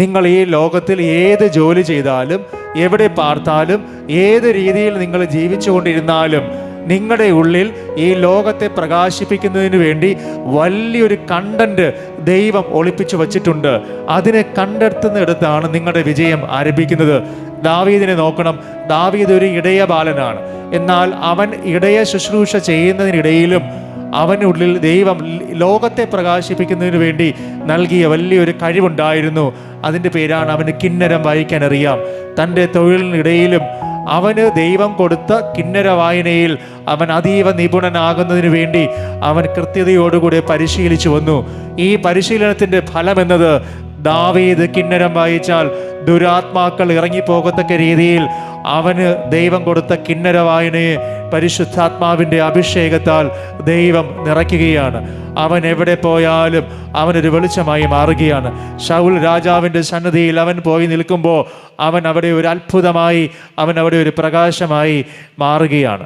നിങ്ങൾ ഈ ലോകത്തിൽ ഏത് ജോലി ചെയ്താലും, എവിടെ പാർത്താലും, ഏത് രീതിയിൽ നിങ്ങൾ ജീവിച്ചുകൊണ്ടിരുന്നാലും നിങ്ങളുടെ ഉള്ളിൽ ഈ ലോകത്തെ പ്രകാശിപ്പിക്കുന്നതിന് വേണ്ടി വലിയൊരു കണ്ടന്റ് ദൈവം ഒളിപ്പിച്ചു വച്ചിട്ടുണ്ട്. അതിനെ കണ്ടെത്തുന്നിടത്താണ് നിങ്ങളുടെ വിജയം ആരംഭിക്കുന്നത്. ദാവീദിനെ നോക്കണം. ദാവീദ് ഒരു ഇടയ ബാലനാണ്. എന്നാൽ അവൻ ഇടയ ശുശ്രൂഷ ചെയ്യുന്നതിനിടയിലും അവനുള്ളിൽ ദൈവം ലോകത്തെ പ്രകാശിപ്പിക്കുന്നതിന് വേണ്ടി നൽകിയ വലിയൊരു കഴിവുണ്ടായിരുന്നു. അതിൻ്റെ പേരാണ് അവന് കിന്നരം വായിക്കാൻ അറിയാം. തൻ്റെ തൊഴിലിനിടയിലും അവന് ദൈവം കൊടുത്ത കിന്നര വായനയിൽ അവൻ അതീവ നിപുണനാകുന്നതിന് വേണ്ടി അവൻ കൃത്യതയോടുകൂടി പരിശീലിച്ചു വന്നു. ഈ പരിശീലനത്തിൻ്റെ ഫലമെന്നത് ദാവീദ് കിന്നരം വായിച്ചാൽ ദുരാത്മാക്കൾ ഇറങ്ങിപ്പോകത്തക്ക രീതിയിൽ അവന് ദൈവം കൊടുത്ത കിന്നര വായനയെ പരിശുദ്ധാത്മാവിൻ്റെ അഭിഷേകത്താൽ ദൈവം നിറയ്ക്കുകയാണ്. അവൻ എവിടെ പോയാലും അവനൊരു വെളിച്ചമായി മാറുകയാണ്. ശൗൽ രാജാവിൻ്റെ സന്നിധിയിൽ അവൻ പോയി നിൽക്കുമ്പോൾ അവൻ അവിടെ ഒരു അത്ഭുതമായി, അവൻ അവിടെ ഒരു പ്രകാശമായി മാറുകയാണ്.